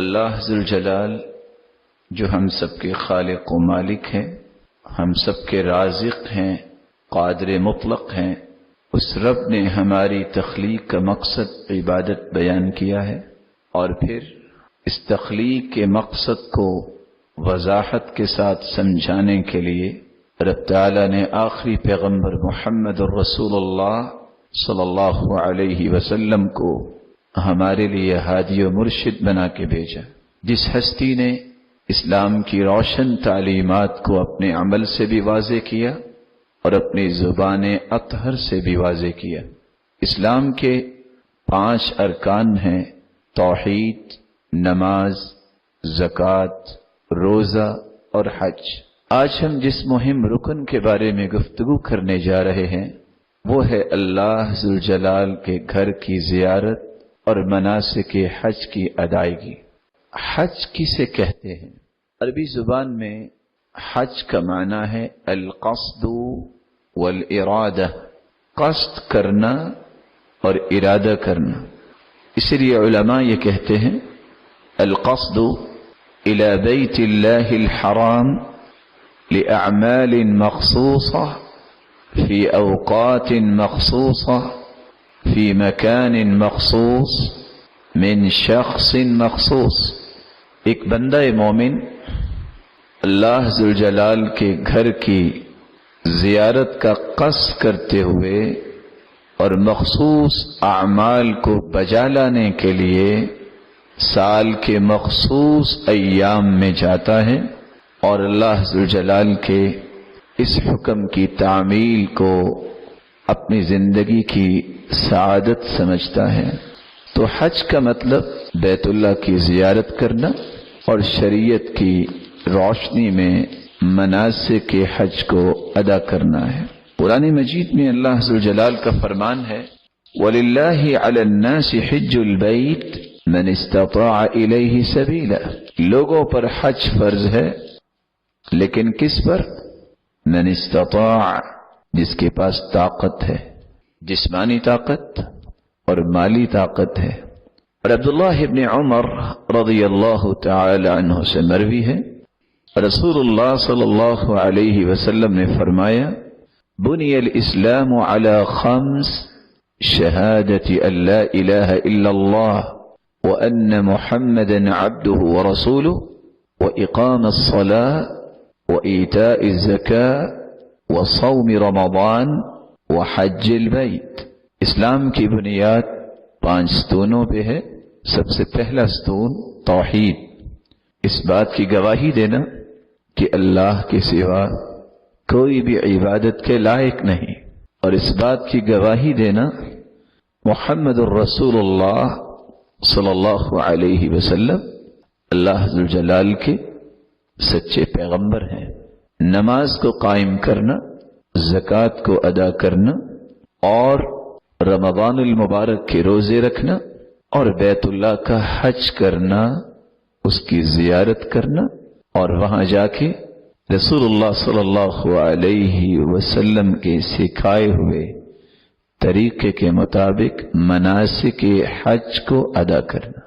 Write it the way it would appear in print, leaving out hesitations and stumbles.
اللہ ذوالجلال جو ہم سب کے خالق و مالک ہیں، ہم سب کے رازق ہیں، قادر مطلق ہیں، اس رب نے ہماری تخلیق کا مقصد عبادت بیان کیا ہے، اور پھر اس تخلیق کے مقصد کو وضاحت کے ساتھ سمجھانے کے لیے رب تعالی نے آخری پیغمبر محمد الرسول اللہ صلی اللہ علیہ وسلم کو ہمارے لیے ہادی و مرشد بنا کے بھیجا، جس ہستی نے اسلام کی روشن تعلیمات کو اپنے عمل سے بھی واضح کیا اور اپنی زبان اطہر سے بھی واضح کیا۔ اسلام کے 5 ارکان ہیں: توحید، نماز، زکوٰۃ، روزہ اور حج۔ آج ہم جس مہم رکن کے بارے میں گفتگو کرنے جا رہے ہیں وہ ہے اللہ ذوالجلال کے گھر کی زیارت اور مناسک حج کی ادائیگی۔ حج کسے کہتے ہیں؟ عربی زبان میں حج کا معنی ہے القصد والارادہ، قصد کرنا اور ارادہ کرنا۔ اس لیے علماء یہ کہتے ہیں القصد الى بیت اللہ الحرام لأعمال مخصوصة في اوقات مخصوصة في مكان مخصوص من شخص مخصوص۔ ایک بندہ مومن اللہ ذوالجلال کے گھر کی زیارت کا قصد کرتے ہوئے اور مخصوص اعمال کو بجا لانے کے لیے سال کے مخصوص ایام میں جاتا ہے اور اللہ ذوالجلال کے اس حکم کی تعمیل کو اپنی زندگی کی سعادت سمجھتا ہے۔ تو حج کا مطلب بیت اللہ کی زیارت کرنا اور شریعت کی روشنی میں مناسک حج کو ادا کرنا ہے۔ قرآن مجید میں اللہ ذوالجلال کا فرمان ہے وَلِلَّهِ عَلَى النَّاسِ حِجُّ الْبَيْتِ مَنِ اسْتَطَاعَ إِلَيْهِ سَبِيلًا۔ لوگوں پر حج فرض ہے، لیکن کس پر؟ من استطاع، جس کے پاس طاقت ہے، جسمانی طاقت اور مالی طاقت ہے۔ اور عبداللہ ابن عمر رضی اللہ تعالی عنہ سے مروی ہے رسول اللہ صلی اللہ علیہ وسلم نے فرمایا بنی الاسلام علی 5 شہادت ان لا الہ الا اللہ وان محمدا عبده ورسوله واقام الصلاة وإيتاء الزکاة وصوم رمضان وحج البیت۔ اسلام کی بنیاد 5 ستونوں پہ ہے۔ سب سے پہلا ستون توحید، اس بات کی گواہی دینا کہ اللہ کے سوا کوئی بھی عبادت کے لائق نہیں، اور اس بات کی گواہی دینا محمد الرسول اللہ صلی اللہ علیہ وسلم اللہ ذوالجلال کے سچے پیغمبر ہیں۔ نماز کو قائم کرنا، زکوٰۃ کو ادا کرنا اور رمضان المبارک کے روزے رکھنا اور بیت اللہ کا حج کرنا، اس کی زیارت کرنا اور وہاں جا کے رسول اللہ صلی اللہ علیہ وسلم کے سکھائے ہوئے طریقے کے مطابق مناسک حج کو ادا کرنا۔